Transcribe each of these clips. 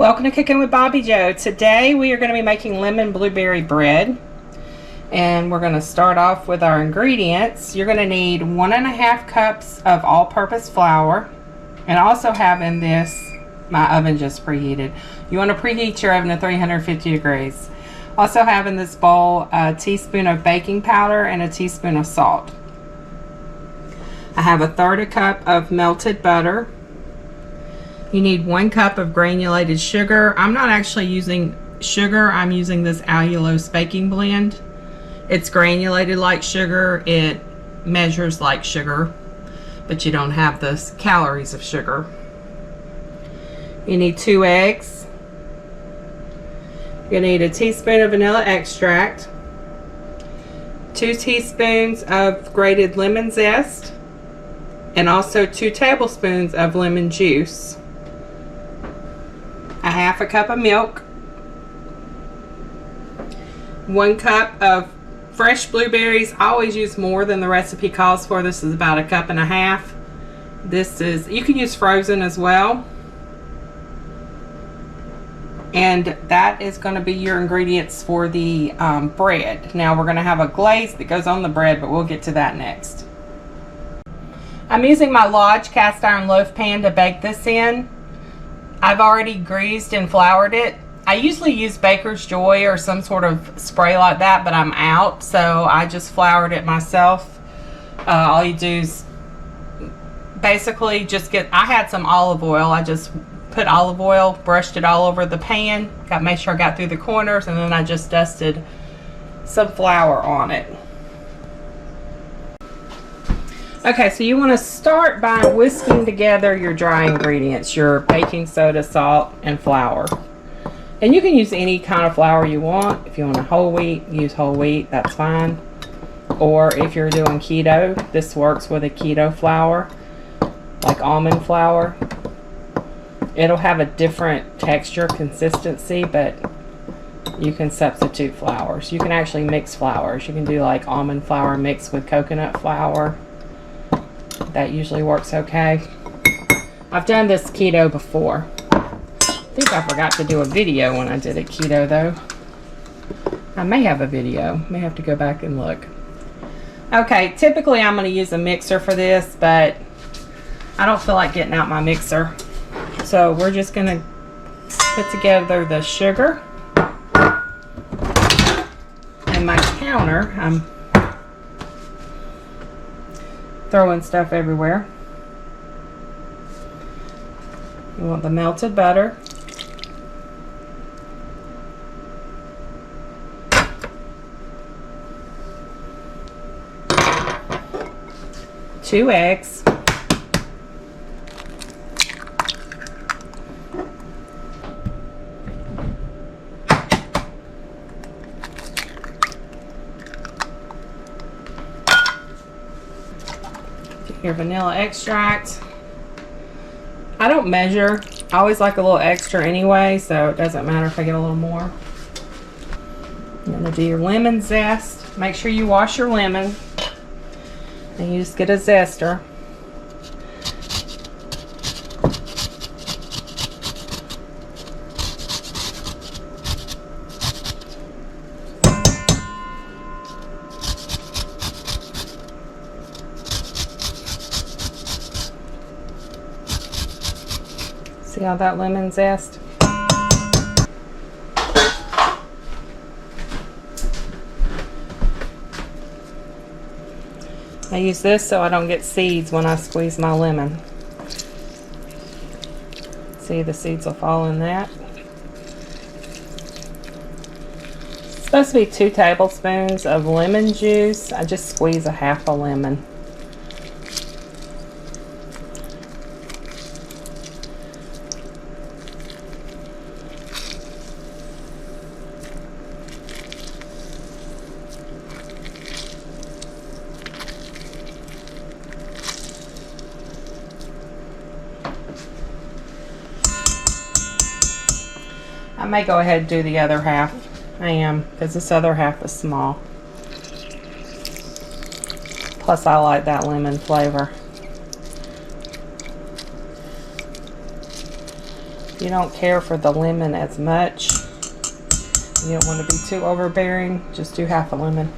Welcome to Cooking with Bobby Joe. Today we are going to be making lemon blueberry bread, and we're going to start off with our ingredients. You're going to need 1.5 cups of all-purpose flour, and I also have in this, my oven just preheated. You want to preheat your oven to 350 degrees. Also have in this bowl a teaspoon of baking powder and a teaspoon of salt. I have 1/3 cup of melted butter. You need 1 cup of granulated sugar. I'm not actually using sugar, I'm using this allulose baking blend. It's granulated like sugar, it measures like sugar, but you don't have the calories of sugar. You need 2 eggs. You need a teaspoon of vanilla extract, 2 teaspoons of grated lemon zest, and also 2 tablespoons of lemon juice. 1/2 cup of milk, 1 cup of fresh blueberries. I always use more than the recipe calls for. This is about 1.5 cups. This is, you can use frozen as well. And that is going to be your ingredients for the bread. Now we're going to have a glaze that goes on the bread, but we'll get to that next. I'm using my Lodge cast iron loaf pan to bake this in. I've already greased and floured it. I usually use Baker's Joy or some sort of spray like that, but I'm out, so I just floured it myself. All you do is basically just I had some olive oil. I just put olive oil, brushed it all over the pan, made sure I got through the corners, and then I just dusted some flour on it. Okay, so you want to start by whisking together your dry ingredients, your baking soda, salt, and flour. And you can use any kind of flour you want. If you want a whole wheat, use whole wheat, that's fine. Or if you're doing keto, this works with a keto flour, like almond flour. It'll have a different texture, consistency, but you can substitute flours. You can actually mix flours. You can do like almond flour mixed with coconut flour. That usually works okay. I've done this keto before. I think I forgot to do a video when I did it keto though. I may have a video. May have to go back and look. Okay, typically I'm going to use a mixer for this, but I don't feel like getting out my mixer. So we're just going to put together the sugar and my counter. I'm throwing stuff everywhere. You want the melted butter, two eggs, your vanilla extract. I don't measure. I always like a little extra anyway, so it doesn't matter if I get a little more. You're going to do your lemon zest. Make sure you wash your lemon. And you just get a zester. See all that lemon zest? I use this so I don't get seeds when I squeeze my lemon. See, the seeds will fall in that. It's supposed to be 2 tablespoons of lemon juice. I just squeeze 1/2 a lemon. I may go ahead and do the other half. I am, because this other half is small. Plus I like that lemon flavor. You don't care for the lemon as much. You don't want to be too overbearing. Just do half a lemon.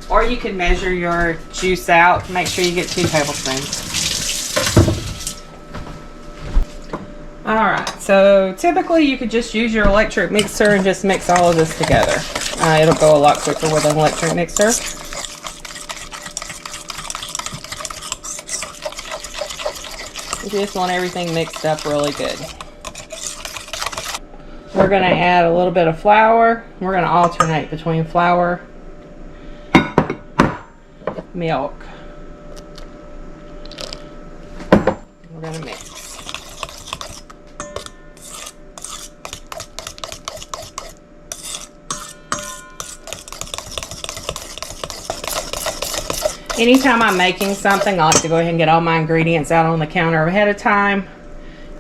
Or you can measure your juice out. Make sure you get 2 tablespoons. Alright, so typically you could just use your electric mixer and just mix all of this together. It'll go a lot quicker with an electric mixer. You just want everything mixed up really good. We're going to add a little bit of flour. We're going to alternate between flour, milk. We're going to mix. Anytime I'm making something, I like to go ahead and get all my ingredients out on the counter ahead of time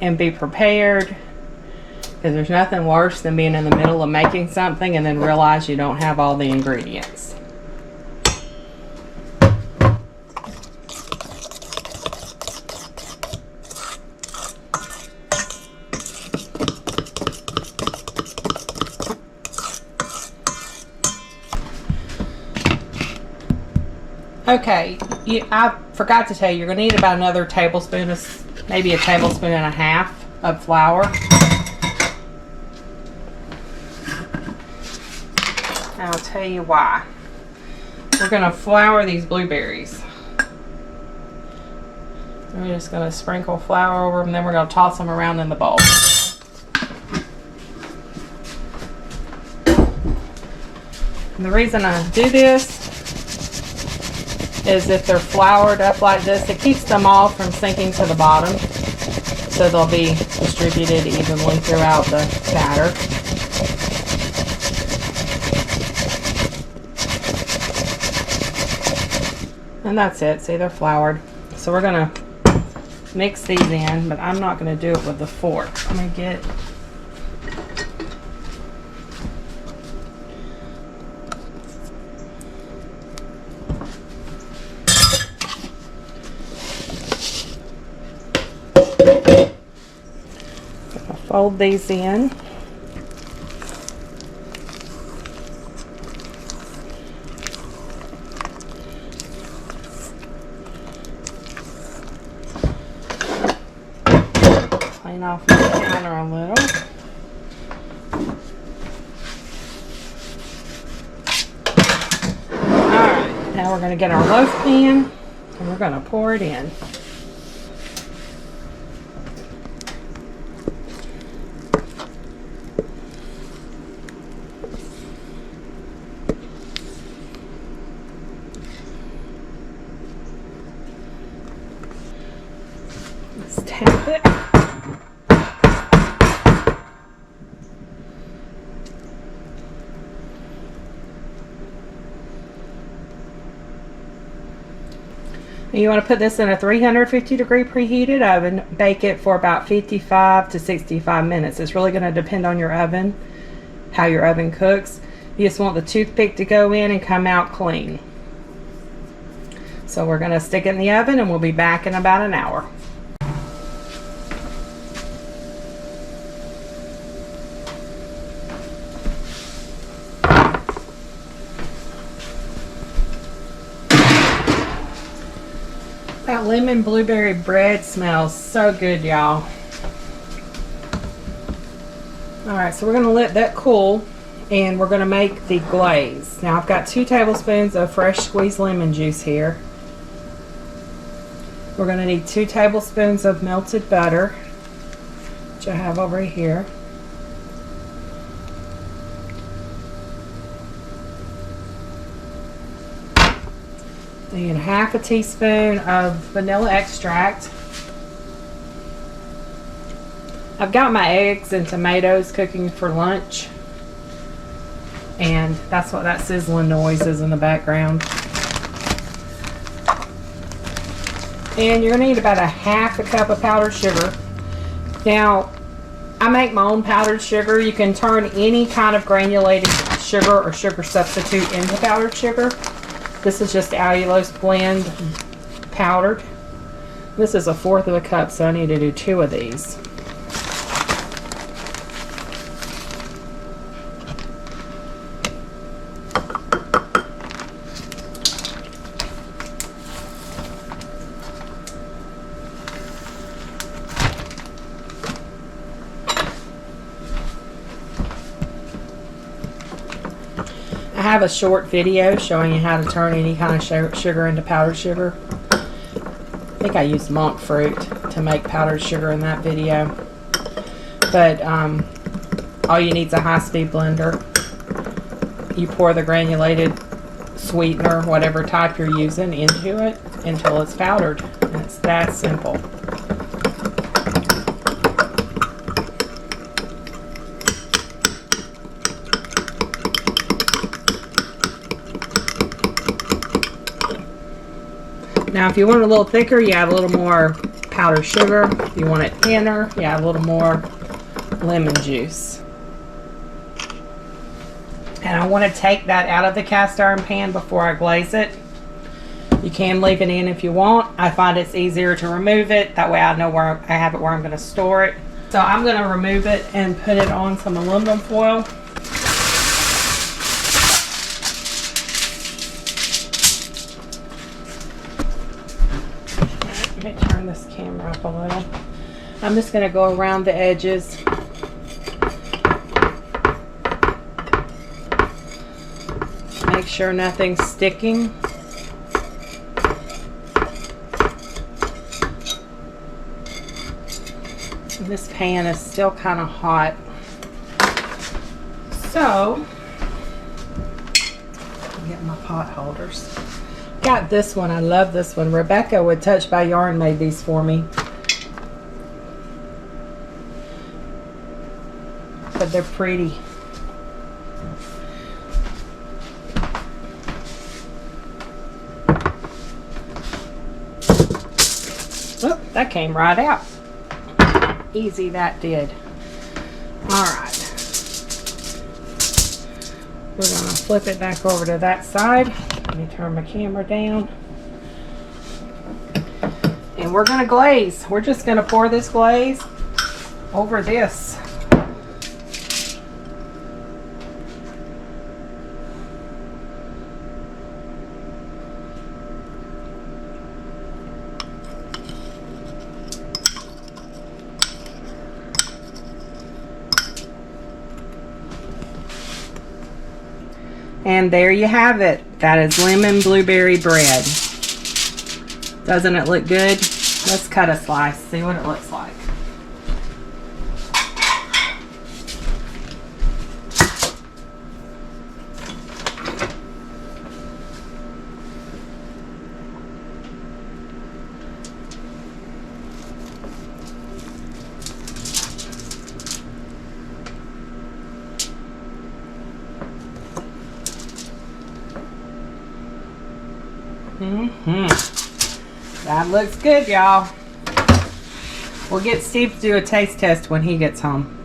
and be prepared, because there's nothing worse than being in the middle of making something and then realize you don't have all the ingredients. Okay, I forgot to tell you, you're going to need about another tablespoon, maybe a tablespoon and a half of flour. I'll tell you why. We're going to flour these blueberries. We're just going to sprinkle flour over them, and then we're going to toss them around in the bowl. And the reason I do this is if they're floured up like this, it keeps them all from sinking to the bottom, so they'll be distributed evenly throughout the batter. And that's it. See, they're floured. So we're going to mix these in, but I'm not going to do it with the fork. I'm going to get fold these in. Clean off the counter a little. Alright, now we're going to get our loaf pan and we're going to pour it in. Tap it. And you want to put this in a 350-degree preheated oven. Bake it for about 55 to 65 minutes. It's really going to depend on your oven, how your oven cooks. You just want the toothpick to go in and come out clean. So we're going to stick it in the oven and we'll be back in about an hour. That lemon blueberry bread smells so good, y'all. Alright, so we're going to let that cool and we're going to make the glaze. Now I've got 2 tablespoons of fresh squeezed lemon juice here. We're going to need 2 tablespoons of melted butter, which I have over here. And half a teaspoon of vanilla extract. I've got my eggs and tomatoes cooking for lunch, and that's what that sizzling noise is in the background. And you're going to need about a half a cup of powdered sugar. Now, I make my own powdered sugar. You can turn any kind of granulated sugar or sugar substitute into powdered sugar. This is just allulose blend powdered. This is 1/4 of a cup, so I need to do 2 of these. I have a short video showing you how to turn any kind of sugar into powdered sugar. I think I used monk fruit to make powdered sugar in that video. But all you need is a high-speed blender. You pour the granulated sweetener, whatever type you're using, into it until it's powdered. And it's that simple. Now, if you want it a little thicker, you add a little more powdered sugar. If you want it thinner, you add a little more lemon juice. And I want to take that out of the cast iron pan before I glaze it. You can leave it in if you want. I find it's easier to remove it. That way I know where I have it, where I'm going to store it. So I'm going to remove it and put it on some aluminum foil. Let me turn this camera up a little. I'm just going to go around the edges. Make sure nothing's sticking. And this pan is still kind of hot. So, I'll get my pot holders. Got this one. I love this one. Rebecca with Touch by Yarn made these for me. But they're pretty. Oh, that came right out. Easy that did. Alright. We're going to flip it back over to that side. Let me turn my camera down. And we're going to glaze. We're just going to pour this glaze over this. And there you have it. That is lemon blueberry bread. Doesn't it look good? Let's cut a slice, see what it looks like. That looks good, y'all. We'll get Steve to do a taste test when he gets home.